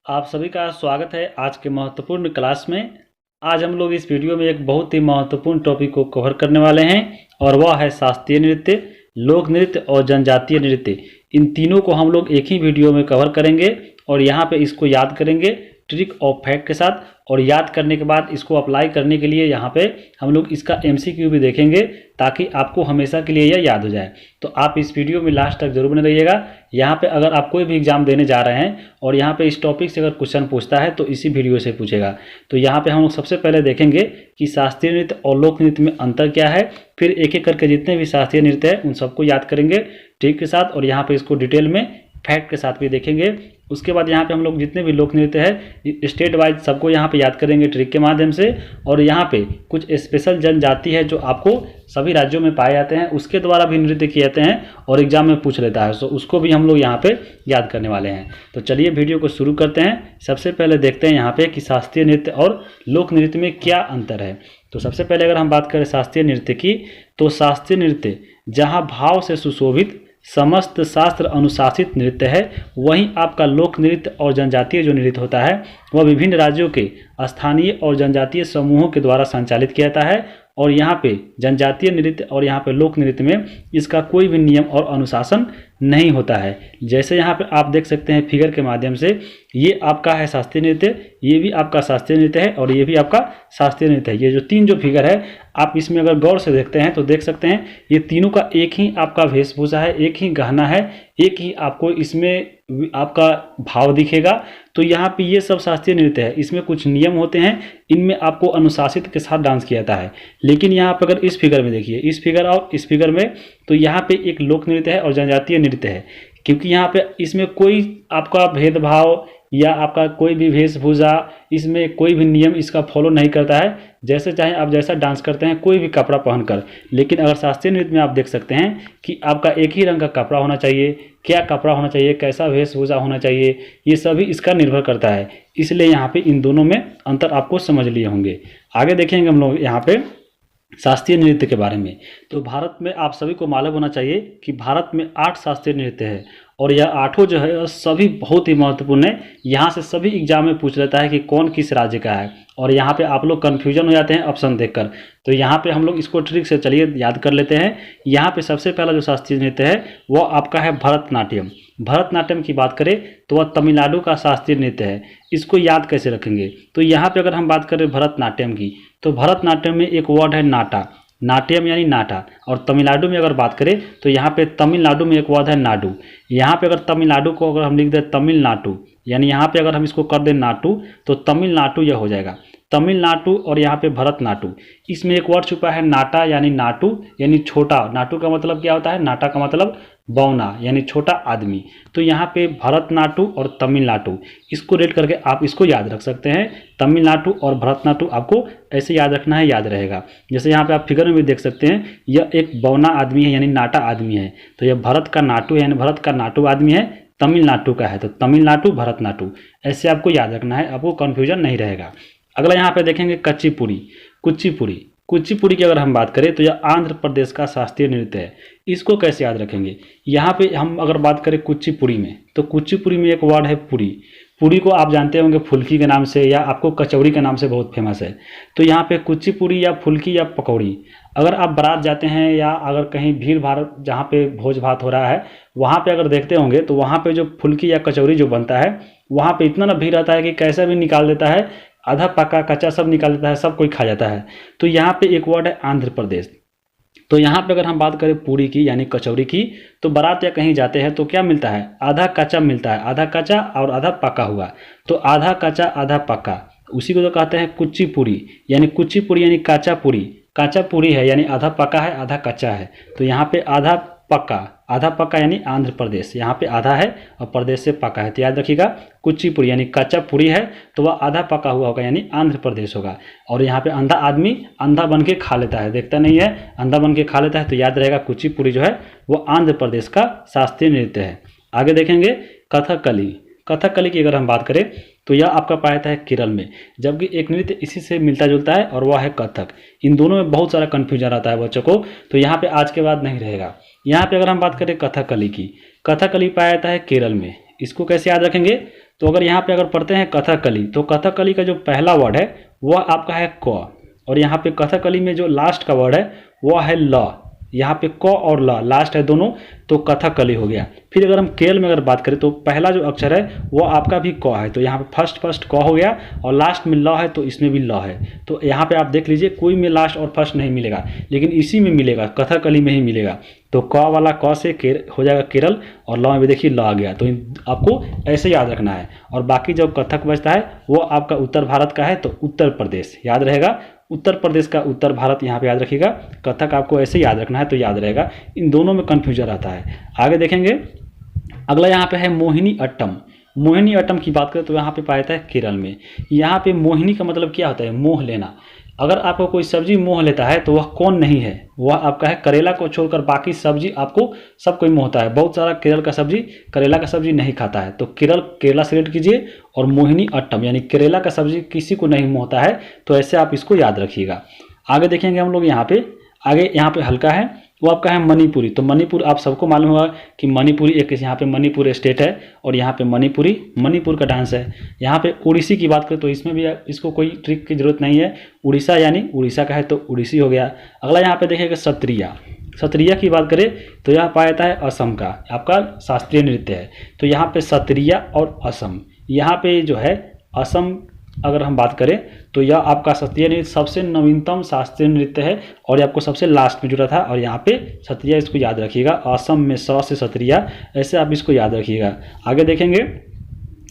आप सभी का स्वागत है आज के महत्वपूर्ण क्लास में। आज हम लोग इस वीडियो में एक बहुत ही महत्वपूर्ण टॉपिक को कवर करने वाले हैं और वह है शास्त्रीय नृत्य, लोक नृत्य और जनजातीय नृत्य। इन तीनों को हम लोग एक ही वीडियो में कवर करेंगे और यहाँ पे इसको याद करेंगे ट्रिक ऑफ फैक्ट के साथ। और याद करने के बाद इसको अप्लाई करने के लिए यहाँ पे हम लोग इसका MCQ भी देखेंगे ताकि आपको हमेशा के लिए यह याद हो जाए। तो आप इस वीडियो में लास्ट तक जरूर बने रहिएगा। यहाँ पे अगर आप कोई भी एग्जाम देने जा रहे हैं और यहाँ पे इस टॉपिक से अगर क्वेश्चन पूछता है तो इसी वीडियो से पूछेगा। तो यहाँ पे हम लोग सबसे पहले देखेंगे कि शास्त्रीय नृत्य और लोक नृत्य में अंतर क्या है, फिर एक एक करके जितने भी शास्त्रीय नृत्य है उन सबको याद करेंगे ट्रिक के साथ और यहाँ पे इसको डिटेल में फैक्ट के साथ भी देखेंगे। उसके बाद यहाँ पे हम लोग जितने भी लोक नृत्य है स्टेट वाइज सबको यहाँ पे याद करेंगे ट्रिक के माध्यम से। और यहाँ पे कुछ स्पेशल जनजाति है जो आपको सभी राज्यों में पाए जाते हैं, उसके द्वारा भी नृत्य किए जाते हैं और एग्जाम में पूछ लेता है, तो उसको भी हम लोग यहाँ पे याद करने वाले हैं। तो चलिए वीडियो को शुरू करते हैं। सबसे पहले देखते हैं यहाँ पे कि शास्त्रीय नृत्य और लोक नृत्य में क्या अंतर है। तो सबसे पहले अगर हम बात करें शास्त्रीय नृत्य की, तो शास्त्रीय नृत्य जहाँ भाव से सुशोभित समस्त शास्त्र अनुशासित नृत्य है, वहीं आपका लोक नृत्य और जनजातीय जो नृत्य होता है वह विभिन्न राज्यों के स्थानीय और जनजातीय समूहों के द्वारा संचालित किया जाता है। और यहाँ पे जनजातीय नृत्य और यहाँ पे लोक नृत्य में इसका कोई भी नियम और अनुशासन नहीं होता है। जैसे यहाँ पे आप देख सकते हैं फिगर के माध्यम से, ये आपका है शास्त्रीय नृत्य, ये भी आपका शास्त्रीय नृत्य है और ये भी आपका शास्त्रीय नृत्य है। ये जो तीन जो फिगर है आप इसमें अगर गौर से देखते हैं तो देख सकते हैं ये तीनों का एक ही आपका वेशभूषा है, एक ही गहना है, एक ही आपको इसमें आपका भाव दिखेगा। तो यहाँ पे ये सब शास्त्रीय नृत्य है, इसमें कुछ नियम होते हैं, इनमें आपको अनुशासित के साथ डांस किया जाता है। लेकिन यहाँ पे अगर इस फिगर में देखिए, इस फिगर और इस फिगर में, तो यहाँ पे एक लोक नृत्य है और जनजातीय नृत्य है, क्योंकि यहाँ पे इसमें कोई आपका भेदभाव या आपका कोई भी वेशभूषा, इसमें कोई भी नियम इसका फॉलो नहीं करता है। जैसे चाहे आप जैसा डांस करते हैं कोई भी कपड़ा पहनकर। लेकिन अगर शास्त्रीय नृत्य में आप देख सकते हैं कि आपका एक ही रंग का कपड़ा होना चाहिए, क्या कपड़ा होना चाहिए, कैसा वेशभूषा होना चाहिए, ये सभी इसका निर्भर करता है। इसलिए यहाँ पे इन दोनों में अंतर आपको समझ लिए होंगे। आगे देखेंगे हम लोग यहाँ पे शास्त्रीय नृत्य के बारे में। तो भारत में आप सभी को मालूम होना चाहिए कि भारत में 8 शास्त्रीय नृत्य है और यह 8 जो है सभी बहुत ही महत्वपूर्ण है। यहाँ से सभी एग्जाम में पूछ लेता है कि कौन किस राज्य का है और यहाँ पे आप लोग कन्फ्यूजन हो जाते हैं ऑप्शन देखकर। तो यहाँ पे हम लोग इसको ट्रिक से चलिए याद कर लेते हैं। यहाँ पे सबसे पहला जो शास्त्रीय नृत्य है वो आपका है भरतनाट्यम। भरतनाट्यम की बात करें तो वह तमिलनाडु का शास्त्रीय नृत्य है। इसको याद कैसे रखेंगे, तो यहाँ पे अगर हम बात करें भरतनाट्यम की, तो भरतनाट्यम में एक वर्ड है नाटा, नाट्यम यानी नाटा। और तमिलनाडु में अगर बात करें तो यहाँ पे तमिलनाडु में एक वर्ड है नाडु। यहाँ पे अगर तमिलनाडु को अगर हम लिख दें तमिलनाडु, यानी यहाँ पे अगर हम इसको कर दें नाटू, तो तमिलनाडु यह हो जाएगा तमिलनाडु। और यहाँ पे भरतनाट्यम, इसमें एक वर्ड छुपा है नाटा यानी नाटू यानी छोटा। नाटू का मतलब क्या होता है, नाटा का मतलब बौना यानी छोटा आदमी। तो यहाँ पे भरतनाट्यम और तमिलनाडु, इसको रेट करके आप इसको याद रख सकते हैं। तमिलनाडु और भरतनाट्यम आपको ऐसे याद रखना है, याद रहेगा। जैसे यहाँ पे आप फिगर में भी देख सकते हैं, यह एक बौना आदमी है यानी नाटा आदमी है, तो यह भरत का नाटू है यानी भरत का नाटू आदमी है, तमिलनाडु का है तो तमिलनाडु भरतनाट्यम। ऐसे आपको याद रखना है, आपको कन्फ्यूजन नहीं रहेगा। अगला यहाँ पे देखेंगे कुचिपुड़ी। कुचिपुड़ी कुचिपुड़ी की अगर हम बात करें तो यह आंध्र प्रदेश का शास्त्रीय नृत्य है। इसको कैसे याद रखेंगे, यहाँ पे हम अगर बात करें कुचिपुड़ी में, तो कुचिपुड़ी में एक वर्ड है पुरी। पुरी को आप जानते होंगे फुल्की के नाम से, या आपको कचौड़ी के नाम से बहुत फेमस है। तो यहाँ पे कुचिपुड़ी या फुल्की या पकौड़ी, अगर आप बारात जाते हैं या अगर कहीं भीड़ भाड़ जहाँ पे भोज भात हो रहा है वहाँ पे अगर देखते होंगे तो वहाँ पे जो फुल्की या कचौड़ी जो बनता है वहाँ पे इतना ना भीड़ रहता है कि कैसा भी निकाल देता है, आधा पका कच्चा सब निकाल देता है, सब कोई खा जाता है। तो यहाँ पे एक वर्ड है आंध्र प्रदेश। तो यहाँ पे अगर हम बात करें पूरी की यानी कचौड़ी की, तो बारात या कहीं जाते हैं तो क्या मिलता है, आधा कच्चा मिलता है, आधा कच्चा और आधा पका हुआ। तो आधा कच्चा आधा पका, उसी को तो कहते हैं कुचिपुड़ी। यानी कुचिपुड़ी यानी काचा पूरी, काचा पूरी है यानी आधा पका है आधा कच्चा है। तो यहाँ पे आधा पक्का यानी आंध्र प्रदेश, यहाँ पे आधा है और प्रदेश से पका है। तो याद रखिएगा कुचिपुड़ी यानी कच्चा पूरी है तो वह आधा पका हुआ होगा यानी आंध्र प्रदेश होगा। और यहाँ पे अंधा आदमी अंधा बन के खा लेता है, देखता नहीं है, अंधा बन के खा लेता है, तो याद रहेगा कुचिपुड़ी जो है वो आंध्र प्रदेश का शास्त्रीय नृत्य है। आगे देखेंगे कथकली। कथकली की अगर हम बात करें तो यह आपका पाया जाता है केरल में, जबकि एक नृत्य इसी से मिलता जुलता है और वह है कथक। इन दोनों में बहुत सारा कन्फ्यूजन आता है बच्चों को, तो यहाँ पे आज के बाद नहीं रहेगा। यहाँ पे अगर हम बात करें कथकली की, कथकली पाया जाता है केरल में। इसको कैसे याद रखेंगे, तो अगर यहाँ पे अगर पढ़ते हैं कथकली, तो कथकली का जो पहला वर्ड है वह आपका है क, और यहाँ पे कथकली में जो लास्ट का वर्ड है वह है ल। यहाँ पे क और ल लास्ट है दोनों, तो कथकली हो गया। फिर अगर हम केरल में अगर बात करें तो पहला जो अक्षर है वो आपका भी क है, तो यहाँ पे फर्स्ट क हो गया और लास्ट में ल है, तो इसमें भी ल है। तो यहाँ पे आप देख लीजिए कोई में लास्ट और फर्स्ट नहीं मिलेगा, लेकिन इसी में मिलेगा, कथकली में ही मिलेगा। तो क वाला क से हो जाएगा केरल, और ल में भी देखिए ल आ गया। तो आपको ऐसे याद रखना है। और बाकी जो कथक बचता है वो आपका उत्तर भारत का है, तो उत्तर प्रदेश याद रहेगा, उत्तर प्रदेश का उत्तर भारत यहाँ पे याद रखिएगा। कथक आपको ऐसे याद रखना है तो याद रहेगा, इन दोनों में कन्फ्यूजन रहता है। आगे देखेंगे, अगला यहाँ पे है मोहिनी अट्टम। मोहिनी अट्टम की बात करें तो यहाँ पे पाया जाता है केरल में। यहाँ पे मोहिनी का मतलब क्या होता है? मोह लेना। अगर आपको कोई सब्जी मोह लेता है तो वह कौन नहीं है? वह आपका है करेला को छोड़कर बाकी सब्जी आपको सब कोई मोहता है। बहुत सारा केरल का सब्जी करेला का सब्जी नहीं खाता है, तो केरला सेलेक्ट कीजिए। और मोहिनी अट्टम यानी करेला का सब्जी किसी को नहीं मोहता है, तो ऐसे आप इसको याद रखिएगा। आगे देखेंगे हम लोग यहाँ पे, आगे यहाँ पे हल्का है वो आपका है मणिपुरी। तो मणिपुर आप सबको मालूम होगा कि मणिपुरी एक यहाँ पे मणिपुर स्टेट है, और यहाँ पे मणिपुर का डांस है। यहाँ पे उड़ीसी की बात करें तो इसमें भी इसको कोई ट्रिक की जरूरत नहीं है, उड़ीसा यानी उड़ीसा का है तो उड़ीसी हो गया। अगला यहाँ पे देखेंगे सत्रिया। सत्रिया की बात करें तो यह पाया जाता है असम का, आपका शास्त्रीय नृत्य है। तो यहाँ पे सत्रिया और असम, यहाँ पे जो है असम अगर हम बात करें तो यह आपका शास्त्रीय नृत्य सबसे नवीनतम शास्त्रीय नृत्य है, और ये आपको सबसे लास्ट में जुड़ा था। और यहाँ पे सत्रिया इसको याद रखिएगा, असम में स से सत्रिया, ऐसे आप इसको याद रखिएगा। आगे देखेंगे,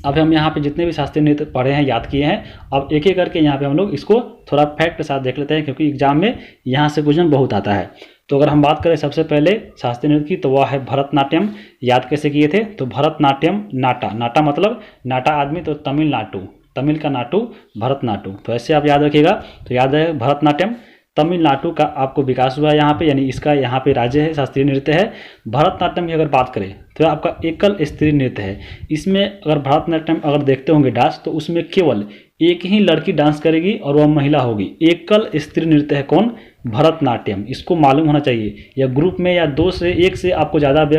अब हम यहाँ पे जितने भी शास्त्रीय नृत्य पढ़े हैं, याद किए हैं, अब एक एक करके यहाँ पे हम लोग इसको थोड़ा फैक्ट के साथ देख लेते हैं, क्योंकि एग्जाम में यहाँ से क्वेश्चन बहुत आता है। तो अगर हम बात करें सबसे पहले शास्त्रीय नृत्य की, तो वह है भरतनाट्यम। याद कैसे किए थे? तो भरतनाट्यम नाटा, नाटा मतलब नाटा आदमी, तो तमिलनाडु, तमिल का नाटु, भरतनाट्यम, तो ऐसे आप याद रखिएगा। तो याद है भरतनाट्यम तमिलनाडु का आपको विकास हुआ है यहाँ पे, यानी इसका यहाँ पे राज्य है, शास्त्रीय नृत्य है। भरतनाट्यम की अगर बात करें तो आपका एकल स्त्री नृत्य है। इसमें अगर भरतनाट्यम अगर देखते होंगे डांस, तो उसमें केवल एक ही लड़की डांस करेगी और वह महिला होगी। एकल स्त्री नृत्य है कौन? भरतनाट्यम। इसको मालूम होना चाहिए, या ग्रुप में या दो से एक से आपको ज़्यादा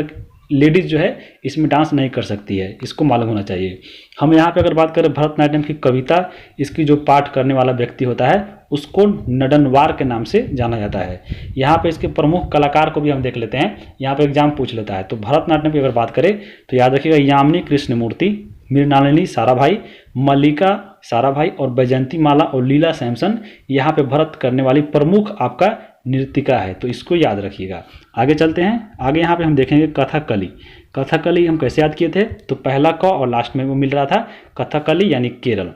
लेडीज़ जो है इसमें डांस नहीं कर सकती है, इसको मालूम होना चाहिए। हम यहाँ पे अगर बात करें भरतनाट्यम की कविता, इसकी जो पाठ करने वाला व्यक्ति होता है उसको नडनवार के नाम से जाना जाता है। यहाँ पे इसके प्रमुख कलाकार को भी हम देख लेते हैं, यहाँ पे एग्जाम पूछ लेता है। तो भरतनाट्यम की अगर बात करें तो याद रखिएगा यामिनी कृष्णमूर्ति, मृणालिनी साराभाई, मल्लिका साराभाई और बैजंती माला और लीला सैमसन यहाँ पे भरत करने वाली प्रमुख आपका नृतिका है, तो इसको याद रखिएगा। आगे चलते हैं, आगे यहाँ पे हम देखेंगे कथकली। कथकली हम कैसे याद किए थे? तो पहला क और लास्ट में वो मिल रहा था, कथकली यानी केरल।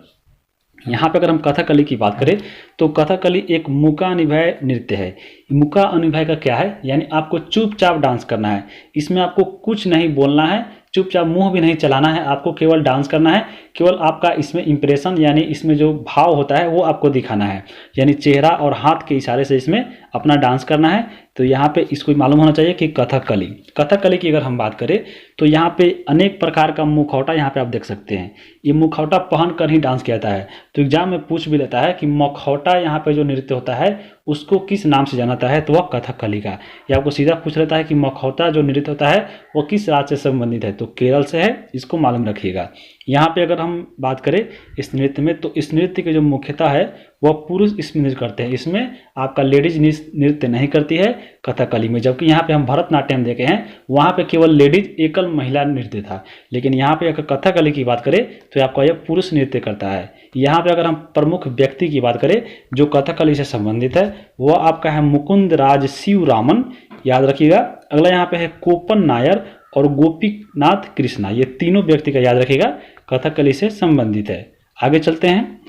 यहाँ पे अगर हम कथकली की बात करें तो कथकली एक मूकानिभय नृत्य है। मूकानिभय का क्या है? यानी आपको चुपचाप डांस करना है, इसमें आपको कुछ नहीं बोलना है, चुपचाप मुंह भी नहीं चलाना है, आपको केवल डांस करना है। केवल आपका इसमें इंप्रेशन यानी इसमें जो भाव होता है वो आपको दिखाना है, यानी चेहरा और हाथ के इशारे से इसमें अपना डांस करना है। तो यहाँ पे इसको मालूम होना चाहिए कि कथकली, कथकली की अगर हम बात करें तो यहाँ पे अनेक प्रकार का मुखौटा यहाँ पे आप देख सकते हैं। ये मुखौटा पहन कर ही डांस किया जाता है। तो एग्जाम में पूछ भी लेता है कि मुखौटा यहाँ पे जो नृत्य होता है उसको किस नाम से जाना जाता है, तो वह कथकली का। या आपको सीधा पूछ लेता है कि मुखौटा जो नृत्य होता है वो किस राज्य से संबंधित है, तो केरल से है, इसको मालूम रखिएगा। यहाँ पे अगर हम बात करें इस नृत्य में, तो इस नृत्य के जो मुख्यता है वह पुरुष इसमें नृत्य करते हैं, इसमें आपका लेडीज नृत्य नहीं करती है कथकली में। जबकि यहाँ पे हम भरतनाट्यम देखे हैं, वहाँ पे केवल लेडीज एकल महिला नृत्य था, लेकिन यहाँ पे अगर कथकली की बात करें तो आपका यह पुरुष नृत्य करता है। यहाँ पे अगर हम प्रमुख व्यक्ति की बात करें जो कथकली से संबंधित है, वह आपका है मुकुंद राज शिवरामन, याद रखिएगा। अगला यहाँ पे है कोपन नायर और गोपीनाथ कृष्णा, ये तीनों व्यक्ति का याद रखिएगा, कथकली से संबंधित है। आगे चलते हैं,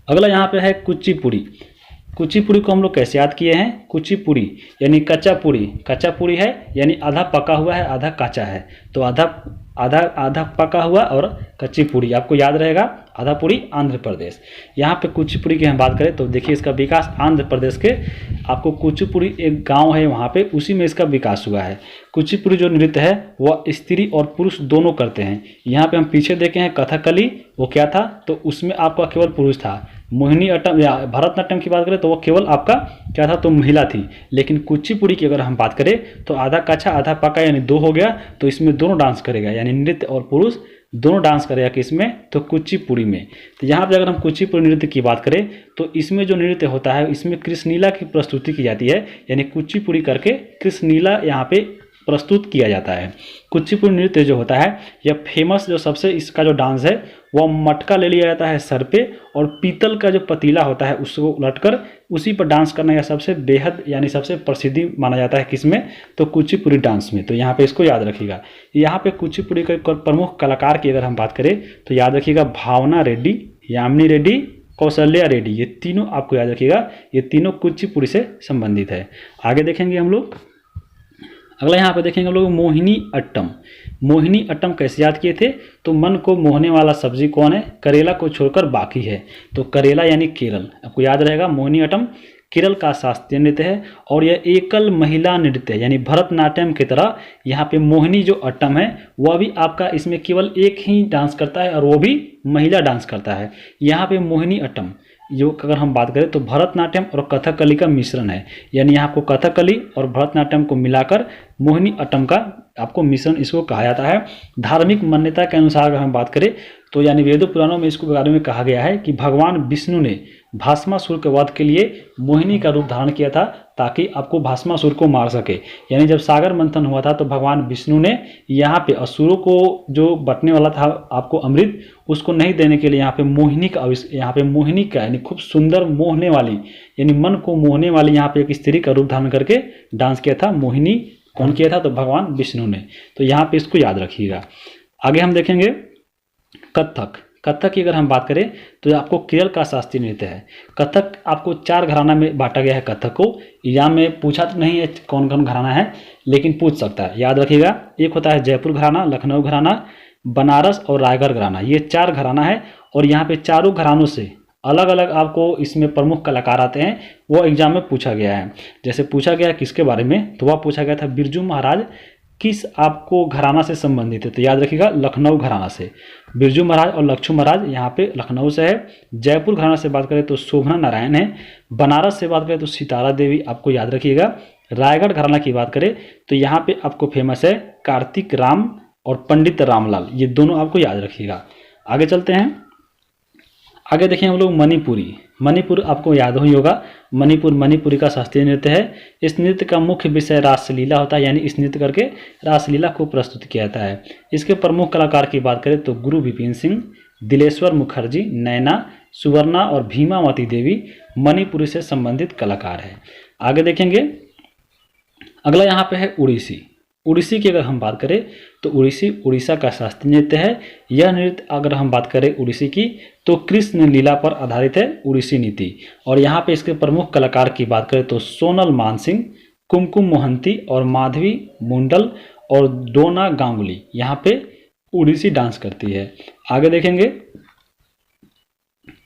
अगला यहाँ पे है कुचिपुड़ी। कुचिपुड़ी को हम लोग कैसे याद किए हैं? कुचिपुड़ी यानी कच्चा पूड़ी, कच्चा पूड़ी है यानी आधा पका हुआ है आधा कच्चा है, तो आधा पका हुआ और कच्ची पूड़ी आपको याद रहेगा, आधापुरी आंध्र प्रदेश। यहाँ पे कुचिपुड़ी की हम बात करें तो देखिए इसका विकास आंध्र प्रदेश के आपको कुचिपुड़ी एक गांव है वहाँ पे, उसी में इसका विकास हुआ है। कुचिपुड़ी जो नृत्य है वह स्त्री और पुरुष दोनों करते हैं। यहाँ पे हम पीछे देखे हैं कथकली, वो क्या था तो उसमें आपका केवल पुरुष था। मोहिनी अट्टम या भरतनाट्यम की बात करें तो वो केवल आपका क्या था तो महिला थी। लेकिन कुचिपुड़ी की अगर हम बात करें तो आधा कच्छा आधा पक्का यानी दो हो गया, तो इसमें दोनों डांस करेगा, यानी नृत्य और पुरुष दोनों डांस करेगा किसमें तो कुचिपुड़ी में। तो यहाँ पे अगर हम कुचिपुड़ी नृत्य की बात करें तो इसमें जो नृत्य होता है इसमें कृष्णलीला की प्रस्तुति की जाती है, यानी कुचिपुड़ी करके कृष्णलीला यहाँ पे प्रस्तुत किया जाता है। कुचिपुड़ी नृत्य जो होता है यह फेमस जो सबसे इसका जो डांस है वह मटका ले लिया जाता है सर पे और पीतल का जो पतीला होता है उसको उलटकर उसी पर डांस करना यह सबसे बेहद यानी सबसे प्रसिद्धि माना जाता है किसमें तो कुचिपुड़ी डांस में। तो यहाँ पे इसको याद रखिएगा। यहाँ पे कुचिपुड़ी के प्रमुख कलाकार की अगर हम बात करें तो याद रखिएगा भावना रेड्डी, यामिनी रेड्डी, कौशल्या रेड्डी, ये तीनों आपको याद रखिएगा, ये तीनों कुचिपुड़ी से संबंधित है। आगे देखेंगे हम लोग, अगला यहाँ पे देखेंगे हम लोग मोहिनी अट्टम। मोहिनी अट्टम कैसे याद किए थे तो मन को मोहने वाला सब्जी कौन है, करेला को छोड़कर बाकी है। तो करेला यानी केरल, आपको याद रहेगा। मोहिनी अट्टम केरल का शास्त्रीय नृत्य है और यह एकल महिला नृत्य है, यानी भरतनाट्यम की तरह यहाँ पे मोहिनी जो अट्टम है वह भी आपका इसमें केवल एक ही डांस करता है और वो भी महिला डांस करता है। यहाँ पे मोहिनी अट्टम जो अगर हम बात करें तो भरतनाट्यम और कथकली का मिश्रण है, यानी यहाँ आपको कथकली और भरतनाट्यम को मिलाकर मोहिनी अट्टम का आपको मिश्रण इसको कहा जाता है। धार्मिक मान्यता के अनुसार अगर हम बात करें तो यानी वेदों पुराणों में इसको बारे में कहा गया है कि भगवान विष्णु ने भास्मासुर के वध के लिए मोहिनी का रूप धारण किया था ताकि आपको भास्मासुर को मार सके। यानी जब सागर मंथन हुआ था तो भगवान विष्णु ने यहाँ पे असुरों को जो बटने वाला था आपको अमृत, उसको नहीं देने के लिए यहाँ पे मोहिनी का यानी खूब सुंदर मोहने वाली यानी मन को मोहने वाली यहाँ पे एक स्त्री का रूप धारण करके डांस किया था। मोहिनी कौन किया था तो भगवान विष्णु ने। तो यहाँ पे इसको याद रखिएगा। आगे हम देखेंगे कथक। कथक की अगर हम बात करें तो आपको केरल का शास्त्रीय नृत्य है। कथक आपको 4 घराना में बांटा गया है। कथक को एग्जाम में पूछा तो नहीं है कौन कौन घराना है, लेकिन पूछ सकता है, याद रखिएगा। एक होता है जयपुर घराना, लखनऊ घराना, बनारस और रायगढ़ घराना, ये 4 घराना है। और यहाँ पे चारों घरानों से अलग अलग आपको इसमें प्रमुख कलाकार आते हैं, वो एग्जाम में पूछा गया है। जैसे पूछा गया किसके बारे में तो वह पूछा गया था बिरजू महाराज किस आपको घराना से संबंधित है, तो याद रखिएगा लखनऊ घराना से। बिरजू महाराज और लक्ष्मण महाराज यहाँ पे लखनऊ से है। जयपुर घराना से बात करें तो शोभना नारायण है। बनारस से बात करें तो सितारा देवी, आपको याद रखिएगा। रायगढ़ घराना की बात करें तो यहाँ पे आपको फेमस है कार्तिक राम और पंडित रामलाल, ये दोनों आपको याद रखिएगा। आगे चलते हैं, आगे देखें हम लोग मणिपुरी। मणिपुर आपको याद ही होगा, मणिपुरी का शास्त्रीय नृत्य है। इस नृत्य का मुख्य विषय रासलीला होता है, यानी इस नृत्य करके रासलीला को प्रस्तुत किया जाता है। इसके प्रमुख कलाकार की बात करें तो गुरु विपिन सिंह, दिलेश्वर मुखर्जी, नैना, सुवर्णा और भीमावती देवी मणिपुरी से संबंधित कलाकार है। आगे देखेंगे, अगला यहाँ पे है उड़ीसी। उड़ीसी की अगर हम बात करें तो उड़ीसी उड़ीसा का शास्त्रीय नृत्य है। यह नृत्य अगर हम बात करें उड़ीसी की तो कृष्ण लीला पर आधारित है उड़ीसी नीति। और यहाँ पे इसके प्रमुख कलाकार की बात करें तो सोनल मानसिंह, कुमकुम मोहंती और माधवी मुंडल और डोना गांगुली यहाँ पे उड़ीसी डांस करती है। आगे देखेंगे,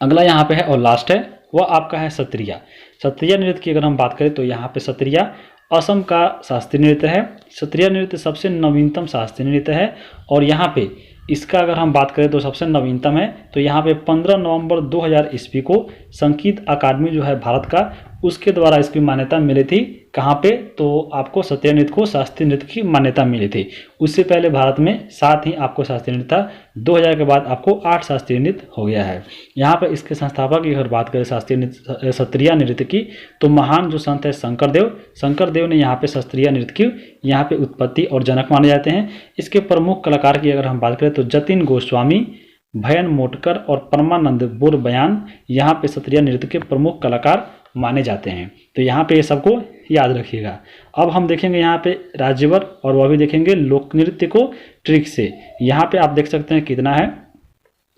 अगला यहाँ पे है और लास्ट है वह आपका है सत्रिया। सत्रिया नृत्य की अगर हम बात करें तो यहाँ पे सत्रिया असम का शास्त्रीय नृत्य है। सत्रिया नृत्य सबसे नवीनतम शास्त्रीय नृत्य है और यहाँ पे इसका अगर हम बात करें तो सबसे नवीनतम है। तो यहाँ पे 15 नवंबर 2000 ईस्वी को संगीत अकादमी जो है भारत का, उसके द्वारा इसकी मान्यता मिली थी। कहाँ पे तो आपको सत्रिया नृत्य को शास्त्रीय नृत्य की मान्यता मिली थी। उससे पहले भारत में 7 ही आपको शास्त्रीय नृत्य था, 2000 के बाद आपको 8 शास्त्रीय नृत्य हो गया है। यहाँ पर इसके संस्थापक की अगर बात करें शास्त्रीय नृत्य सत्रिया नृत्य की तो महान जो संत है शंकर देव ने यहाँ पे शास्त्रीय नृत्य की यहाँ पे उत्पत्ति और जनक माने जाते हैं। इसके प्रमुख कलाकार की अगर हम बात करें तो जतिन गोस्वामी, भयन मोटकर और परमानंद बोरबयान यहाँ पे सत्रिया नृत्य के प्रमुख कलाकार माने जाते हैं। तो यहाँ पे ये सबको याद रखिएगा। अब हम देखेंगे यहाँ पे राज्यवर और वह भी देखेंगे लोक नृत्य को ट्रिक से। यहाँ पे आप देख सकते हैं कितना है,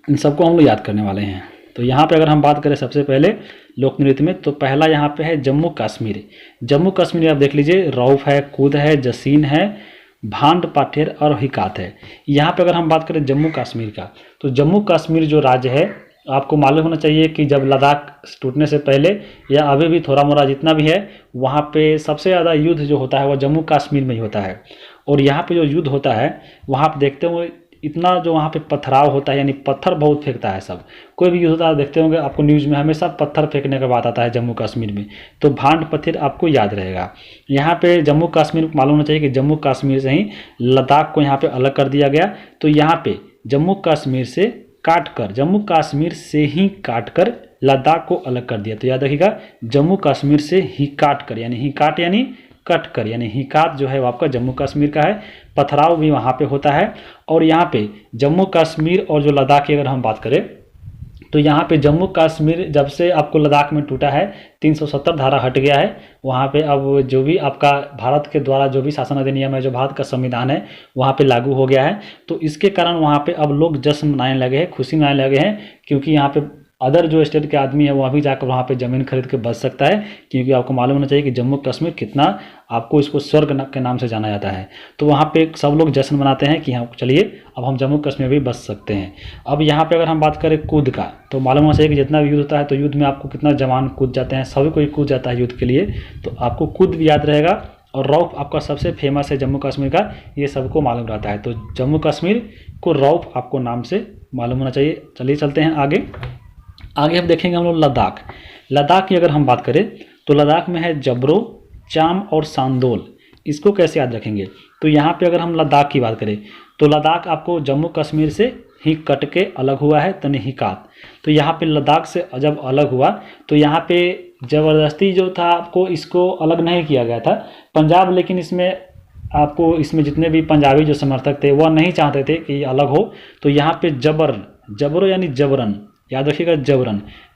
इन सबको हम लोग याद करने वाले हैं। तो यहाँ पे अगर हम बात करें सबसे पहले लोक नृत्य में तो पहला यहाँ पे है जम्मू कश्मीर। जम्मू कश्मीर आप देख लीजिए, रऊफ है, कूद है, जसीन है, भांड पाठेर और हिकात है। यहाँ पे अगर हम बात करें जम्मू कश्मीर का तो जम्मू कश्मीर जो राज्य है आपको मालूम होना चाहिए कि जब लद्दाख टूटने से पहले या अभी भी थोड़ा मोड़ा जितना भी है, वहाँ पे सबसे ज़्यादा युद्ध जो होता है वो जम्मू कश्मीर में ही होता है। और यहाँ पे जो युद्ध होता है वहाँ पे देखते होंगे इतना जो वहाँ पे पथराव होता है, यानी पत्थर बहुत फेंकता है सब। कोई भी युद्ध होता है देखते होंगे आपको न्यूज़ में हमेशा पत्थर फेंकने का बात आता है जम्मू कश्मीर में, तो भांड पत्थर आपको याद रहेगा। यहाँ पे जम्मू कश्मीर मालूम होना चाहिए कि जम्मू कश्मीर से ही लद्दाख को यहाँ पे अलग कर दिया गया। तो यहाँ पे जम्मू कश्मीर से जम्मू कश्मीर से ही काट कर लद्दाख को अलग कर दिया। तो याद रखिएगा, जम्मू कश्मीर से ही काट कर, यानी ही काट यानी कट कर, यानी हिकात जो है वो आपका जम्मू कश्मीर का है। पथराव भी वहाँ पे होता है। और यहाँ पे जम्मू कश्मीर और जो लद्दाख की अगर हम बात करें तो यहाँ पे जम्मू कश्मीर जब से आपको लद्दाख में टूटा है 370 धारा हट गया है। वहाँ पे अब जो भी आपका भारत के द्वारा जो भी शासन अधिनियम है, जो भारत का संविधान है, वहाँ पे लागू हो गया है। तो इसके कारण वहाँ पे अब लोग जश्न मनाने लगे हैं, खुशी मनाने लगे हैं, क्योंकि यहाँ पे अदर जो स्टेट के आदमी है वो अभी जाकर वहाँ पे ज़मीन खरीद के बच सकता है। क्योंकि आपको मालूम होना चाहिए कि जम्मू कश्मीर कितना आपको इसको स्वर्ग के नाम से जाना जाता है। तो वहाँ पे सब लोग जश्न मनाते हैं कि हाँ चलिए अब हम जम्मू कश्मीर भी बच सकते हैं। अब यहाँ पे अगर हम बात करें कूद का, तो मालूम होना चाहिए कि जितना भी युद्ध होता है तो युद्ध में आपको कितना जवान कूद जाते हैं, सभी कोई कूद जाता है युद्ध के लिए। तो आपको कूद भी याद रहेगा। और रौफ आपका सबसे फेमस है जम्मू कश्मीर का, ये सबको मालूम रहता है। तो जम्मू कश्मीर को रौफ आपको नाम से मालूम होना चाहिए। चलिए चलते हैं आगे हम देखेंगे हम लोग लद्दाख की अगर हम बात करें तो लद्दाख में है जबरो, चाम और सांदोल। इसको कैसे याद रखेंगे? तो यहाँ पे अगर हम लद्दाख की बात करें तो लद्दाख आपको जम्मू कश्मीर से ही कट के अलग हुआ है, तने हिकात। तो यहाँ पे लद्दाख से जब अलग हुआ तो यहाँ पे ज़बरदस्ती जो था आपको इसको अलग नहीं किया गया था पंजाब, लेकिन इसमें जितने भी पंजाबी जो समर्थक थे वह नहीं चाहते थे कि अलग हो। तो यहाँ पे जबरो यानी जबरन, याद रखिएगा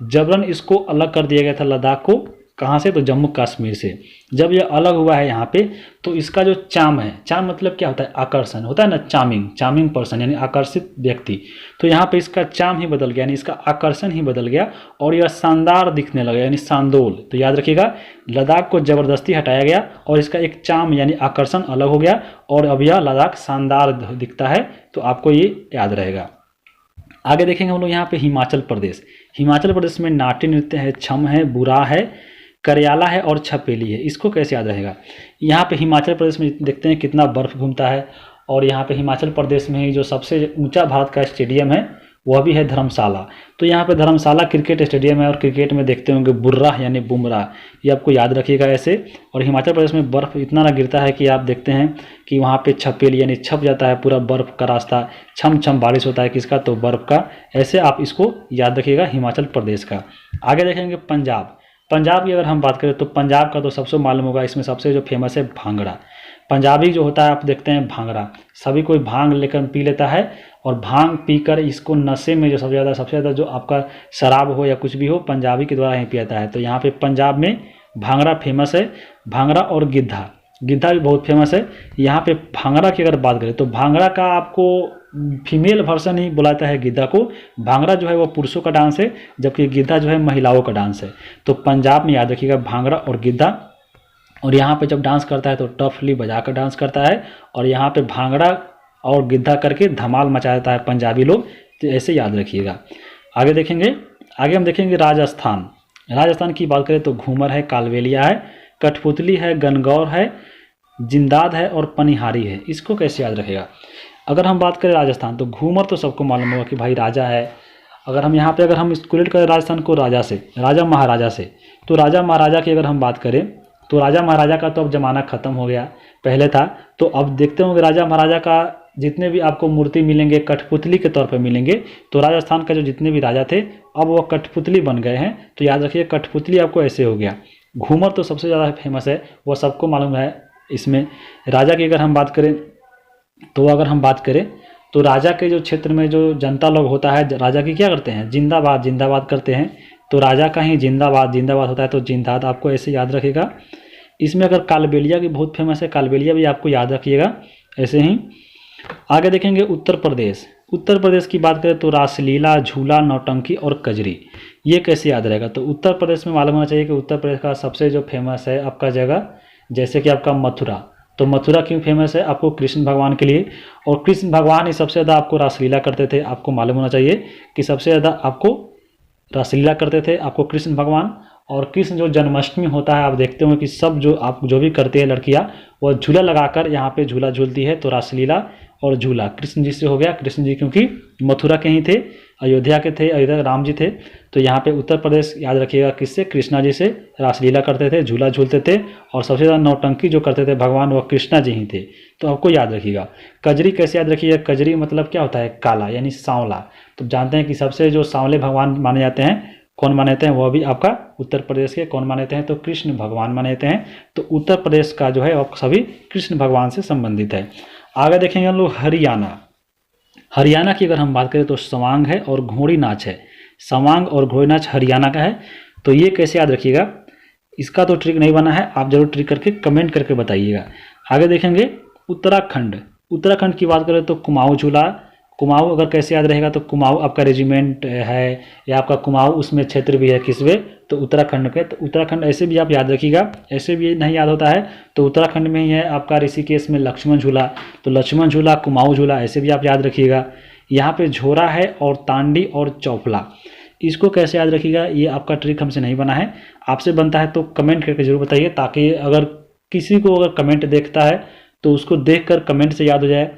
जबरन इसको अलग कर दिया गया था लद्दाख को। कहाँ से? तो जम्मू कश्मीर से। जब ये अलग हुआ है यहाँ पे तो इसका जो चाम है, चाम मतलब क्या होता है? आकर्षण होता है ना, चार्मिंग पर्सन यानी आकर्षित व्यक्ति। तो यहाँ पे इसका चाम ही बदल गया, यानी इसका आकर्षण ही बदल गया और यह शानदार दिखने लगा, यानी सांदोल। तो याद रखिएगा, लद्दाख को ज़बरदस्ती हटाया गया और इसका एक चाम यानी आकर्षण अलग हो गया और अब यह लद्दाख शानदार दिखता है। तो आपको ये याद रहेगा। आगे देखेंगे हम लोग यहाँ पे हिमाचल प्रदेश में नाट्य नृत्य है, छम है, बुरा है, करियाला है और छपेली है। इसको कैसे याद रहेगा? यहाँ पे हिमाचल प्रदेश में देखते हैं कितना बर्फ़ घूमता है। और यहाँ पे हिमाचल प्रदेश में ही जो सबसे ऊंचा भारत का स्टेडियम है वह भी है धर्मशाला। तो यहाँ पे धर्मशाला क्रिकेट स्टेडियम है और क्रिकेट में देखते होंगे बुर्राह यानी बुमराह, ये आपको याद रखिएगा ऐसे। और हिमाचल प्रदेश में बर्फ़ इतना ना गिरता है कि आप देखते हैं कि वहाँ पे छपेली यानी छप जाता है पूरा बर्फ़ का रास्ता, छम बारिश होता है किसका? तो बर्फ़ का। ऐसे आप इसको याद रखिएगा हिमाचल प्रदेश का। आगे देखेंगे पंजाब की अगर हम बात करें तो पंजाब का तो सबसे मालूम होगा, इसमें सबसे जो फेमस है भांगड़ा। पंजाबी जो होता है आप देखते हैं भांगड़ा, सभी कोई भांग लेकर पी लेता है और भांग पीकर इसको नशे में जो सबसे ज़्यादा जो आपका शराब हो या कुछ भी हो पंजाबी के द्वारा ही पिया जाता है। तो यहाँ पे पंजाब में भांगड़ा फेमस है। भांगड़ा और गिद्धा भी बहुत फेमस है। यहाँ पे भांगड़ा की अगर बात करें तो भांगड़ा का आपको फीमेल वर्जन ही बुलाता है गिद्धा को। भांगड़ा जो है वो पुरुषों का डांस है, जबकि गिद्धा जो है महिलाओं का डांस है। तो पंजाब में याद रखिएगा भांगड़ा और गिद्धा। और यहाँ पे जब डांस करता है तो टफली बजा कर डांस करता है और यहाँ पे भांगड़ा और गिद्धा करके धमाल मचा देता है पंजाबी लोग। तो ऐसे याद रखिएगा। आगे हम देखेंगे राजस्थान की बात करें तो घूमर है, कालबेलिया है, कठपुतली है, गणगौर है, जिंदाद है और पनिहारी है। इसको कैसे याद रखेगा? अगर हम बात करें राजस्थान तो घूमर तो सबको मालूम होगा कि भाई राजा है। अगर हम यहाँ पे स्कुलेट करें राजस्थान को राजा महाराजा से, तो राजा महाराजा की अगर हम बात करें तो राजा महाराजा का तो अब ज़माना ख़त्म हो गया, पहले था। तो अब देखते होंगे राजा महाराजा का जितने भी आपको मूर्ति मिलेंगे कठपुतली के तौर पर मिलेंगे। तो राजस्थान का जो जितने भी राजा थे अब वो कठपुतली बन गए हैं। तो याद रखिए कठपुतली आपको ऐसे हो गया। घूमर तो सबसे ज़्यादा फेमस है, वो सबको मालूम है। इसमें राजा की अगर हम बात करें तो राजा के जो क्षेत्र में जो जनता लोग होता है, राजा की क्या करते हैं? जिंदाबाद करते हैं। तो राजा का ही जिंदाबाद होता है। तो जिंदाद आपको ऐसे याद रखिएगा। इसमें अगर कालबेलिया की बहुत फेमस है, कालबेलिया भी आपको याद रखिएगा ऐसे ही। आगे देखेंगे उत्तर प्रदेश की बात करें तो रासलीला, झूला, नौटंकी और कजरी। ये कैसे याद रहेगा? तो उत्तर प्रदेश में मालूम होना चाहिए कि उत्तर प्रदेश का सबसे जो फेमस है आपका जगह, जैसे कि आपका मथुरा। तो मथुरा क्यों फेमस है? आपको कृष्ण भगवान के लिए। और कृष्ण भगवान ही सबसे ज़्यादा आपको रासलीला करते थे। आपको मालूम होना चाहिए कि सबसे ज़्यादा आपको रासलीला करते थे आपको कृष्ण भगवान। और कृष्ण जो जन्माष्टमी होता है आप देखते हो कि सब जो आप जो भी करते हैं लड़कियां वो झूला लगाकर यहाँ पे झूला झूलती है। तो रासलीला और झूला कृष्ण जी से हो गया। कृष्ण जी क्योंकि मथुरा के ही थे, अयोध्या के थे, अयोध्या राम जी थे। तो यहाँ पे उत्तर प्रदेश याद रखिएगा किससे, कृष्णा जी से रासलीला करते थे, झूला झूलते थे। और सबसे ज़्यादा नौटंकी जो करते थे भगवान वो कृष्णा जी ही थे। तो आपको याद रखिएगा। कजरी कैसे याद रखिएगा, कजरी मतलब क्या होता है, काला यानी सांवला। तो जानते हैं कि सबसे जो सांवले भगवान माने जाते हैं, कौन माने जाते हैं, वह भी आपका उत्तर प्रदेश के कौन माने जाते हैं, तो कृष्ण भगवान माने जाते हैं। तो उत्तर प्रदेश का जो है वो सभी कृष्ण भगवान से संबंधित है। आगे देखेंगे हम लोग हरियाणा। हरियाणा की अगर हम बात करें तो सवांग है और घोड़ी नाच है। सवांग और घोड़ी नाच हरियाणा का है। तो ये कैसे याद रखिएगा, इसका तो ट्रिक नहीं बना है, आप जरूर ट्रिक करके कमेंट करके बताइएगा। आगे देखेंगे उत्तराखंड। उत्तराखंड की बात करें तो कुमाऊं झूला। कुमाऊं अगर कैसे याद रहेगा, तो कुमाऊं आपका रेजिमेंट है या आपका कुमाऊं उसमें क्षेत्र भी है किसवे, तो उत्तराखंड के। तो उत्तराखंड ऐसे भी आप याद रखिएगा, ऐसे भी नहीं याद होता है तो उत्तराखंड में ही है आपका ऋषिकेश में लक्ष्मण झूला। तो लक्ष्मण झूला, कुमाऊं झूला ऐसे भी आप याद रखिएगा। यहाँ पे झोरा है और तांडी और चौफला, इसको कैसे याद रखिएगा, ये आपका ट्रिक हमसे नहीं बना है, आपसे बनता है तो कमेंट करके जरूर बताइए, ताकि अगर किसी को अगर कमेंट देखता है तो उसको देखकर कमेंट से याद हो जाए।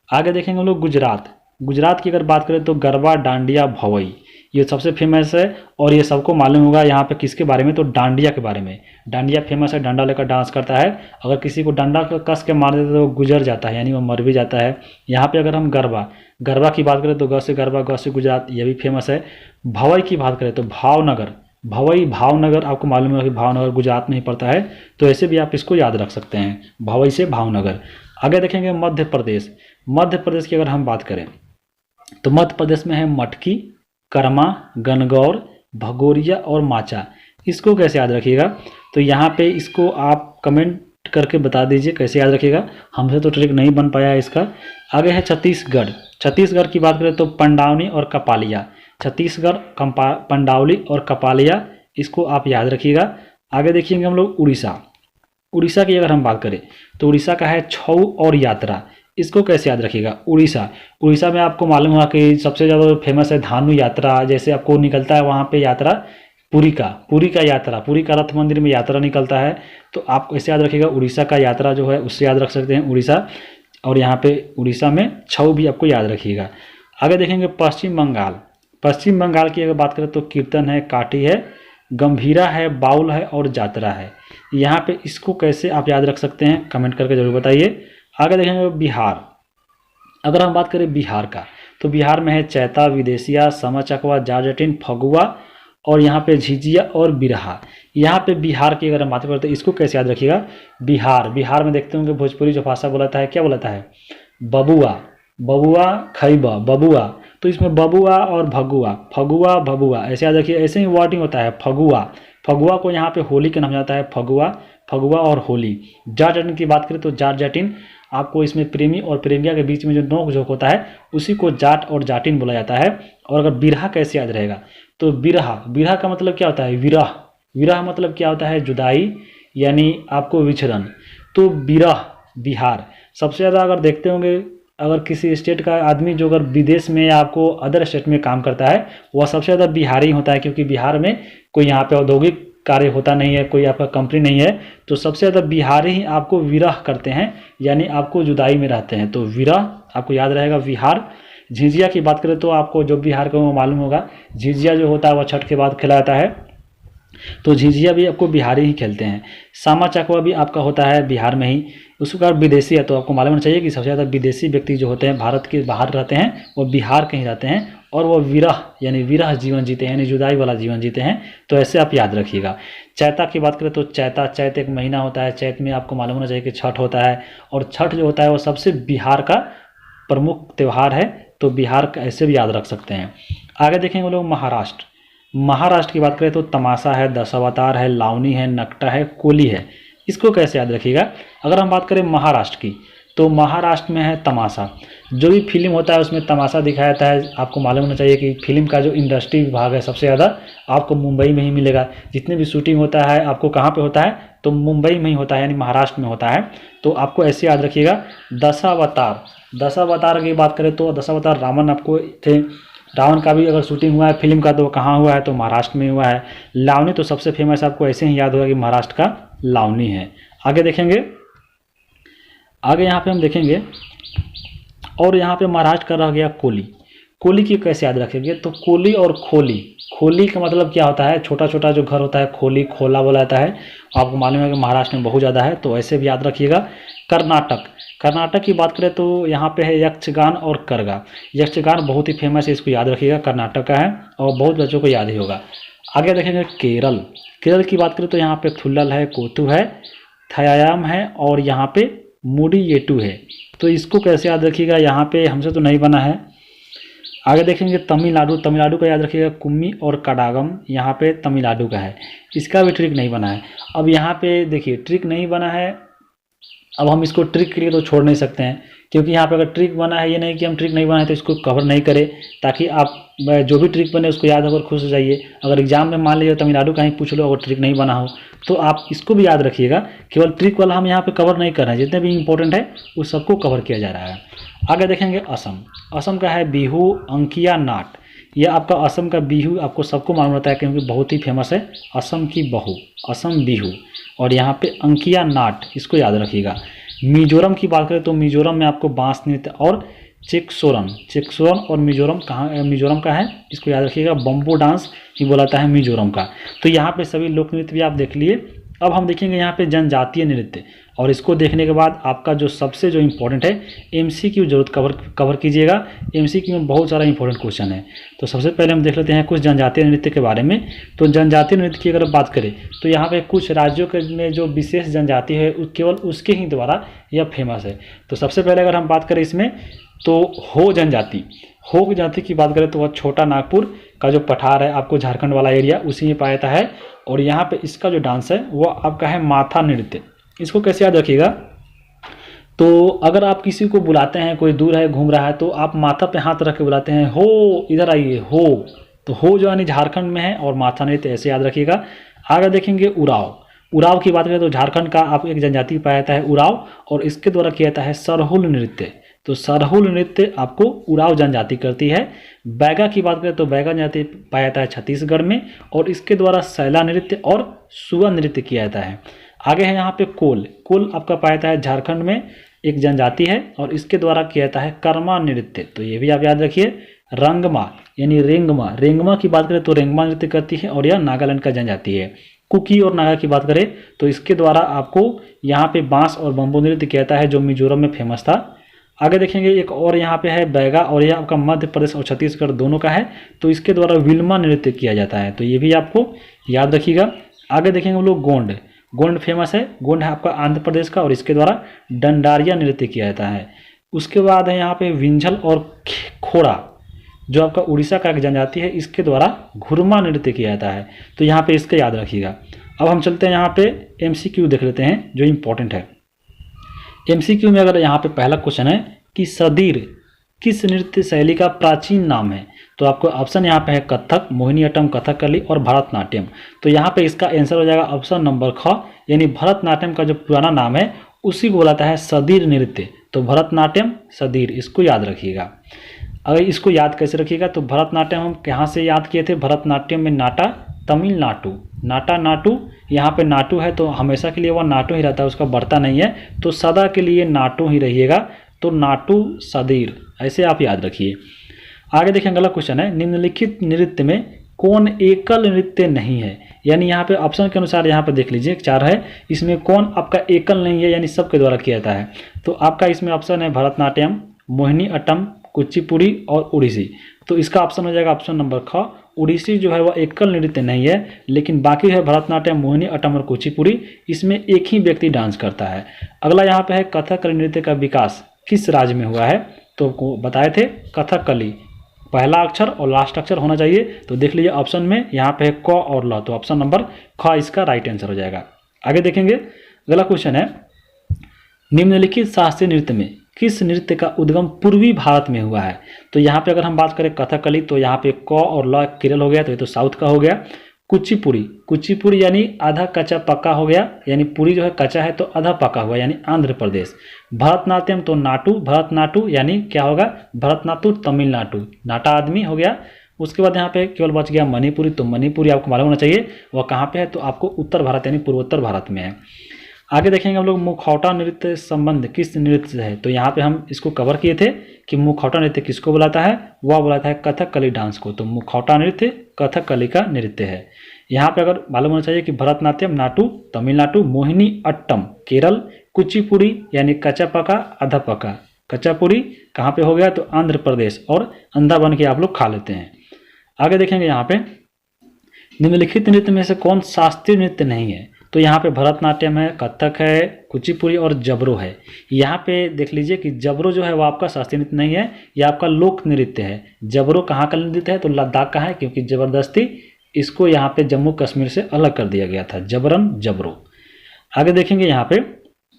आगे देखेंगे हम लोग गुजरात। गुजरात की अगर बात करें तो गरबा, डांडिया, भवई, ये सबसे फेमस है। और ये सबको मालूम होगा यहाँ पे किसके बारे में, तो डांडिया के बारे में। डांडिया फेमस है, डंडा लेकर डांस करता है। अगर किसी को डंडा कस के मार देते तो वो गुजर जाता है, यानी वो मर भी जाता है। यहाँ पे अगर हम गरबा, गरबा की बात करें तो ग से गरबा, ग से गुजरात, ये भी फेमस है। भवई की बात करें तो भावनगर, भवई भावनगर आपको मालूम है कि भावनगर गुजरात में ही पड़ता है। तो ऐसे भी आप इसको याद रख सकते हैं, भवई से भावनगर। आगे देखेंगे मध्य प्रदेश। मध्य प्रदेश की अगर हम बात करें तो मध्य प्रदेश में है मटकी, कर्मा, गणगौर, भगोरिया और माचा। इसको कैसे याद रखिएगा, तो यहाँ पे इसको आप कमेंट करके बता दीजिए कैसे याद रखिएगा, हमसे तो ट्रिक नहीं बन पाया इसका। आगे है छत्तीसगढ़। छत्तीसगढ़ की बात करें तो पंडावनी और कपालिया। छत्तीसगढ़ पंडावली और कपालिया, इसको आप याद रखिएगा। आगे देखिएंगे हम लोग उड़ीसा। उड़ीसा की अगर हम बात करें तो उड़ीसा का है छऊ और यात्रा। इसको कैसे याद रखिएगा, उड़ीसा, उड़ीसा में आपको मालूम होगा कि सबसे ज़्यादा फेमस है धानु यात्रा। जैसे आपको निकलता है वहाँ पे यात्रा पुरी का यात्रा, पुरी का रथ मंदिर में यात्रा निकलता है। तो आप ऐसे याद रखिएगा, उड़ीसा का यात्रा जो है उससे याद रख सकते हैं उड़ीसा। और यहाँ पे उड़ीसा में छऊ भी आपको याद रखिएगा। आगे देखेंगे पश्चिम बंगाल। पश्चिम बंगाल की अगर बात करें तो कीर्तन है, काठी है, गंभीरा है, बाउल है और जात्रा है। यहाँ पे इसको कैसे आप याद रख सकते हैं कमेंट करके जरूर बताइए। आगे देखेंगे बिहार। अगर हम बात करें बिहार का तो बिहार में है चैता, विदेशिया, समा चकवा, जारजटिन, फगुआ और यहाँ पे झिझिया और बिरहा। यहाँ पे बिहार की अगर हम बात करते हैं इसको कैसे याद रखिएगा, बिहार में देखते होंगे भोजपुरी जो भाषा बोलाता है क्या बोलाता है, बबुआ, बबुआ खैबा, बबुआ। तो इसमें बबुआ और भगुआ, फगुआ भगुआ ऐसे याद रखिए। ऐसे ही वर्डिंग होता है फगुआ, फगुआ को यहाँ पे होली का नाम जाता है, फगुआ, फगुआ और होली। जार जटिन की बात करें तो जार जटिन, आपको इसमें प्रेमी और प्रेमिका के बीच में जो नोक झोंक होता है उसी को जाट और जाटिन बोला जाता है। और अगर बिरहा कैसे याद रहेगा, तो बिरहा, बिरहा का मतलब क्या होता है, विरह, विरह मतलब क्या होता है, जुदाई यानी आपको विछड़न। तो बिरह बिहार सबसे ज़्यादा अगर देखते होंगे, अगर किसी स्टेट का आदमी जो अगर विदेश में या आपको अदर स्टेट में काम करता है वह सबसे ज़्यादा बिहारी होता है, क्योंकि बिहार में कोई यहाँ पे औद्योगिक कार्य होता नहीं है, कोई आपका कंपनी नहीं है। तो सबसे ज़्यादा बिहारी ही आपको विरह करते हैं, यानी आपको जुदाई में रहते हैं। तो विरह आपको याद रहेगा बिहार। झिझिया की बात करें तो आपको जो बिहार का वो मालूम होगा, झिझिया जो होता है वह छठ के बाद खेला जाता है, तो झिझिया भी आपको बिहारी ही खेलते हैं। सामा चकवा भी आपका होता है बिहार में ही। उसके बाद विदेशी है, तो आपको मालूम होना चाहिए कि सबसे ज़्यादा विदेशी व्यक्ति जो होते हैं भारत के बाहर रहते हैं वो बिहार के ही रहते हैं, और वो विरह यानी विरह जीवन जीते हैं, यानी जुदाई वाला जीवन जीते हैं। तो ऐसे आप याद रखिएगा। चैता की बात करें तो चैता, चैत एक महीना होता है, चैत में आपको मालूम होना चाहिए कि छठ होता है, और छठ जो होता है वो सबसे बिहार का प्रमुख त्यौहार है। तो बिहार का ऐसे भी याद रख सकते हैं। आगे देखेंगे लोग महाराष्ट्र। महाराष्ट्र की बात करें तो तमाशा है, दशावतार है, लावनी है, नकटा है, कोली है। इसको कैसे याद रखिएगा, अगर हम बात करें महाराष्ट्र की तो महाराष्ट्र में है तमाशा। जो भी फिल्म होता है उसमें तमाशा दिखाया जाता है। आपको मालूम होना चाहिए कि फिल्म का जो इंडस्ट्री विभाग है सबसे ज़्यादा आपको मुंबई में ही मिलेगा। जितने भी शूटिंग होता है आपको कहाँ पे होता है, तो मुंबई में ही होता है, यानी महाराष्ट्र में होता है। तो आपको ऐसे याद रखिएगा। दशावतार, दशावतार की बात करें तो दशावतार रावण आपको थे, रावण का भी अगर शूटिंग हुआ है फिल्म का तो कहाँ हुआ है, तो महाराष्ट्र में हुआ है। लावनी तो सबसे फेमस आपको ऐसे ही याद होगा कि महाराष्ट्र का लावनी है। आगे देखेंगे, आगे यहाँ पे हम देखेंगे, और यहाँ पे महाराष्ट्र का रह गया कोली। कोली की कैसे याद रखेंगे, तो कोली और खोली। खोली का मतलब क्या होता है, छोटा छोटा जो घर होता है खोली, खोला बोला जाता है। आपको मालूम है कि महाराष्ट्र में बहुत ज़्यादा है, तो ऐसे भी याद रखिएगा। कर्नाटक, कर्नाटक की बात करें तो यहाँ पे है यक्षगान और करगा। यक्षगान बहुत ही फेमस है, इसको याद रखिएगा, कर्नाटक का है और बहुत बच्चों को याद ही होगा। आगे देखेंगे केरल। केरल की बात करें तो यहाँ पे थुल्लल है, कोतु है, थयायाम है और यहाँ पे मुडी येटू है। तो इसको कैसे याद रखिएगा, यहाँ पे हमसे तो नहीं बना है। आगे देखेंगे तमिलनाडु, तमिलनाडु का याद रखिएगा कुम्मी और कडागम, यहाँ पे तमिलनाडु का है, इसका भी ट्रिक नहीं बना है। अब यहाँ पे देखिए ट्रिक नहीं बना है, अब हम इसको ट्रिक के लिए तो छोड़ नहीं सकते हैं, क्योंकि यहाँ पे अगर ट्रिक बना है, ये नहीं कि हम ट्रिक नहीं बनाए तो इसको कवर नहीं करें, ताकि आप जो भी ट्रिक बने उसको याद होकर खुश हो जाइए। अगर एग्जाम में मान लीजिए तमिलनाडु का ही पूछ लो अगर ट्रिक नहीं बना हो, तो आप इसको भी याद रखिएगा। केवल ट्रिक वाला हम यहाँ पे कवर नहीं कर रहे हैं, जितने भी इंपॉर्टेंट है उस सबको कवर किया जा रहा है। आगे देखेंगे असम। असम का है बिहू अंकिया नाट। यह आपका असम का बिहू आपको सबको मालूम रहता है, क्योंकि बहुत ही फेमस है, असम की बहू, असम बिहू। और यहाँ पे अंकिया नाट, इसको याद रखिएगा। मिजोरम की बात करें तो मिजोरम में आपको बांस नृत्य और चेकसोरन, चेकसोरन और मिजोरम कहाँ, मिजोरम का है, इसको याद रखिएगा। बम्बो डांस ही बोलाता है मिजोरम का। तो यहाँ पे सभी लोक नृत्य भी आप देख लिए। अब हम देखेंगे यहाँ पे जनजातीय नृत्य, और इसको देखने के बाद आपका जो सबसे जो इम्पोर्टेंट है एमसीक्यू जरूर कवर कीजिएगा। एमसीक्यू में बहुत सारा इंपॉर्टेंट क्वेश्चन है। तो सबसे पहले हम देख लेते हैं कुछ जनजातीय नृत्य के बारे में। तो जनजातीय नृत्य की अगर बात करें तो यहाँ पे कुछ राज्यों के में जो विशेष जनजाति है केवल उसके ही द्वारा यह फेमस है। तो सबसे पहले अगर हम बात करें इसमें तो हो जनजाति, हो जनजाति की बात करें तो वह छोटा नागपुर का जो पठार है आपको झारखंड वाला एरिया उसी में पाया जाता है। और यहाँ पे इसका जो डांस है वो आपका है माथा नृत्य। इसको कैसे याद रखिएगा, तो अगर आप किसी को बुलाते हैं, कोई दूर है घूम रहा है, तो आप माथा पे हाथ रख के बुलाते हैं, हो इधर आइए हो। तो हो जो यानी झारखंड में है और माथा नृत्य ऐसे याद रखिएगा। आगे देखेंगे उराव। उराव की बात करें तो झारखंड का आप एक जनजाति पाया जाता है उराव, और इसके द्वारा किया जाता है सरहुल नृत्य। तो सरहुल नृत्य आपको उराव जनजाति करती है। बैगा की बात करें तो बैगा जनजाति पाया जाता है छत्तीसगढ़ में, और इसके द्वारा सैला नृत्य और सुआ नृत्य किया जाता है। आगे है यहाँ पे कोल। कोल आपका पाया जाता है झारखंड में, एक जनजाति है, और इसके द्वारा किया जाता है कर्मा नृत्य। तो ये भी आप याद रखिए। रंगमा यानी रेंगमा, रेंगमा की बात करें तो रेंगमा नृत्य करती है, और यह नागालैंड का जनजाति है। कुकी और नागा की बात करें तो इसके द्वारा आपको यहाँ पे बांस और बम्बो नृत्य किया जाता है, जो मिजोरम में फेमस था। आगे देखेंगे एक और यहाँ पे है बैगा, और यह आपका मध्य प्रदेश और छत्तीसगढ़ दोनों का है। तो इसके द्वारा विल्मा नृत्य किया जाता है, तो ये भी आपको याद रखिएगा। आगे देखेंगे हम लोग गोंड। गोंड फेमस है, गोंड है आपका आंध्र प्रदेश का, और इसके द्वारा डंडारिया नृत्य किया जाता है। उसके बाद है यहाँ पे विंझल और खोड़ा, जो आपका उड़ीसा का एक जनजाति है, इसके द्वारा घुरमा नृत्य किया जाता है। तो यहाँ पे इसका याद रखिएगा। अब हम चलते हैं यहाँ पे एमसीक्यू देख लेते हैं जो इम्पोर्टेंट है। एमसीक्यू में अगर यहाँ पे पहला क्वेश्चन है कि सदीर किस नृत्य शैली का प्राचीन नाम है, तो आपको ऑप्शन यहाँ पे है कथक, मोहिनीअट्टम, कथकली और भरतनाट्यम। तो यहाँ पे इसका आंसर हो जाएगा ऑप्शन नंबर ख, यानी भरतनाट्यम का जो पुराना नाम है उसी को बोलाता है सदीर नृत्य। तो भरतनाट्यम सदीर, इसको याद रखिएगा। अगर इसको याद कैसे रखिएगा, तो भरतनाट्यम हम कहाँ से याद किए थे, भरतनाट्यम में नाटा तमिलनाडु, नाटा नाटू, यहाँ पे नाटू है तो हमेशा के लिए वह नाटू ही रहता है, उसका बढ़ता नहीं है, तो सदा के लिए नाटू ही रहिएगा। तो नाटू सदीर ऐसे आप याद रखिए। आगे देखें अगला क्वेश्चन है, निम्नलिखित नृत्य में कौन एकल नृत्य नहीं है। यानी यहाँ पे ऑप्शन के अनुसार यहाँ पे देख लीजिए 4 है, इसमें कौन आपका एकल नहीं है, यानी सबके द्वारा किया जाता है। तो आपका इसमें ऑप्शन है भरतनाट्यम, मोहिनीअट्टम, कुचिपुड़ी और उड़ीसी। तो इसका ऑप्शन हो जाएगा ऑप्शन नंबर ख। उड़ीसी जो है वह एकल नृत्य नहीं है, लेकिन बाकी है भरतनाट्यम, मोहिनीअट्टम और कुचिपुड़ी, इसमें एक ही व्यक्ति डांस करता है। अगला यहाँ पे है कथकली नृत्य का विकास किस राज्य में हुआ है, तो बताए थे कथकली, पहला अक्षर और लास्ट अक्षर होना चाहिए। तो देख लीजिए ऑप्शन में यहाँ पे है क और ल, तो ऑप्शन नंबर ख इसका राइट आंसर हो जाएगा। आगे देखेंगे अगला क्वेश्चन है, निम्नलिखित शास्त्रीय नृत्य में किस नृत्य का उद्गम पूर्वी भारत में हुआ है। तो यहाँ पे अगर हम बात करें कथकली, तो यहाँ पे क और ल केरल हो गया, तो ये तो साउथ का हो गया। कुचिपुड़ी, कुचिपुड़ी यानी आधा कच्चा पक्का हो गया, यानी पूरी जो है कच्चा है तो आधा पक्का हुआ, यानी आंध्र प्रदेश। भरतनाट्यम तो नाटू, भरतनाट्यम यानी क्या होगा, भरतनाट्यम तमिलनाडु, नाटा आदमी हो गया। उसके बाद यहाँ पे केवल बच गया मणिपुरी, तो मणिपुरी आपको मालूम होना चाहिए वह कहाँ पे है, तो आपको उत्तर भारत यानी पूर्वोत्तर भारत में है। आगे देखेंगे हम लोग मुखौटा नृत्य संबंध किस नृत्य से है, तो यहाँ पे हम इसको कवर किए थे कि मुखौटा नृत्य किसको बुलाता है, वह बुलाता है कथकली डांस को। तो मुखौटा नृत्य कथकली का नृत्य है। यहाँ पे अगर मालूम होना चाहिए कि भरतनाट्यम नाटू तमिलनाडु, मोहिनी अट्टम केरल, कुचिपुड़ी यानी कच्चा पका आधा पका, कच्चापुड़ी कहाँ पे हो गया, तो आंध्र प्रदेश, और अंधा बन के आप लोग खा लेते हैं। आगे देखेंगे यहाँ पे निम्नलिखित नृत्य में से कौन शास्त्रीय नृत्य नहीं है, तो यहाँ पे भरतनाट्यम है, कथक है, कुचिपुड़ी और जबरो है। यहाँ पे देख लीजिए कि जबरो जो है वो आपका शास्त्रीय नृत्य नहीं है, यह आपका लोक नृत्य है। जबरो कहाँ का नृत्य है, तो लद्दाख का है, क्योंकि जबरदस्ती इसको यहाँ पे जम्मू कश्मीर से अलग कर दिया गया था, जबरन जबरो। आगे देखेंगे यहाँ पे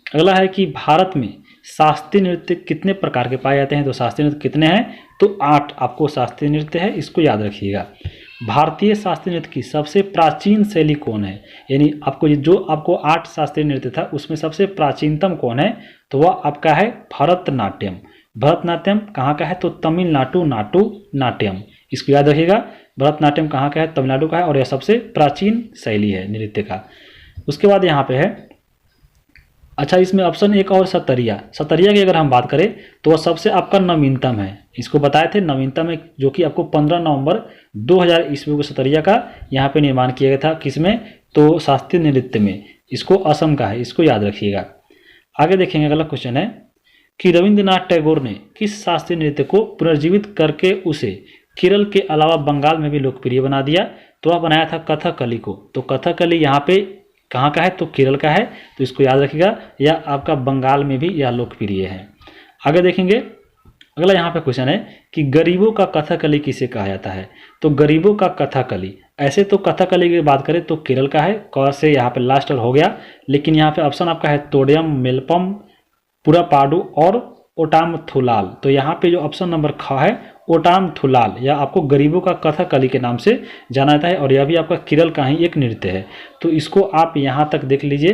अगला है कि भारत में शास्त्रीय नृत्य कितने प्रकार के पाए जाते हैं, तो शास्त्रीय नृत्य कितने हैं, तो 8 आपको शास्त्रीय नृत्य है, इसको याद रखिएगा। भारतीय शास्त्रीय नृत्य की सबसे प्राचीन शैली कौन है, यानी आपको जो आपको 8 शास्त्रीय नृत्य था उसमें सबसे प्राचीनतम कौन है, तो वह आपका है भरतनाट्यम। भरतनाट्यम कहाँ का है, तो तमिलनाडु नाटू नाट्यम, इसको याद रखिएगा। भरतनाट्यम कहाँ का है, तमिलनाडु का है, और यह सबसे प्राचीन शैली है नृत्य का। उसके बाद यहाँ पे है, अच्छा इसमें ऑप्शन एक और सतरिया, सतरिया की अगर हम बात करें तो वह सबसे आपका नवीनतम है, इसको बताए थे नवीनतम है, जो कि आपको 15 नवंबर 2000 ईस्वी को सतरिया का यहाँ पे निर्माण किया गया था, किसमें, तो शास्त्रीय नृत्य में, इसको असम का है, इसको याद रखिएगा। आगे देखेंगे अगला क्वेश्चन है कि रविंद्रनाथ टैगोर ने किस शास्त्रीय नृत्य को पुनर्जीवित करके उसे केरल के अलावा बंगाल में भी लोकप्रिय बना दिया, तो वह बनाया था कथकली को। तो कथकली यहाँ पे कहाँ का है, तो केरल का है, तो इसको याद रखिएगा, या आपका बंगाल में भी यह लोकप्रिय है। आगे देखेंगे अगला यहाँ पे क्वेश्चन है कि गरीबों का कथकली किसे कहा जाता है, तो गरीबों का कथकली, ऐसे तो कथकली की बात करें तो केरल का है, क से यहाँ पे लास्ट और हो गया, लेकिन यहाँ पे ऑप्शन आपका है तोड़ियम, मेलपम, पुरापाडु और ओटाम थुलाल। तो यहाँ पे जो ऑप्शन नंबर ख है ओटाम थुलाल, या आपको गरीबों का कथकली के नाम से जाना जाता है, और यह भी आपका केरल का ही एक नृत्य है। तो इसको आप यहाँ तक देख लीजिए।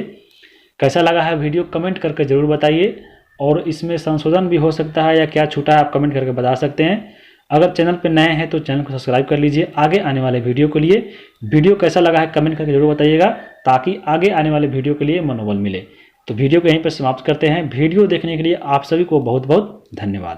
कैसा लगा है वीडियो कमेंट करके ज़रूर बताइए, और इसमें संशोधन भी हो सकता है या क्या छूटा है आप कमेंट करके बता सकते हैं। अगर चैनल पर नए हैं तो चैनल को सब्सक्राइब कर लीजिए आगे आने वाले वीडियो के लिए। वीडियो कैसा लगा है कमेंट करके जरूर बताइएगा, ताकि आगे आने वाले वीडियो के लिए मनोबल मिले। तो वीडियो को यहीं पर समाप्त करते हैं। वीडियो देखने के लिए आप सभी को बहुत बहुत धन्यवाद।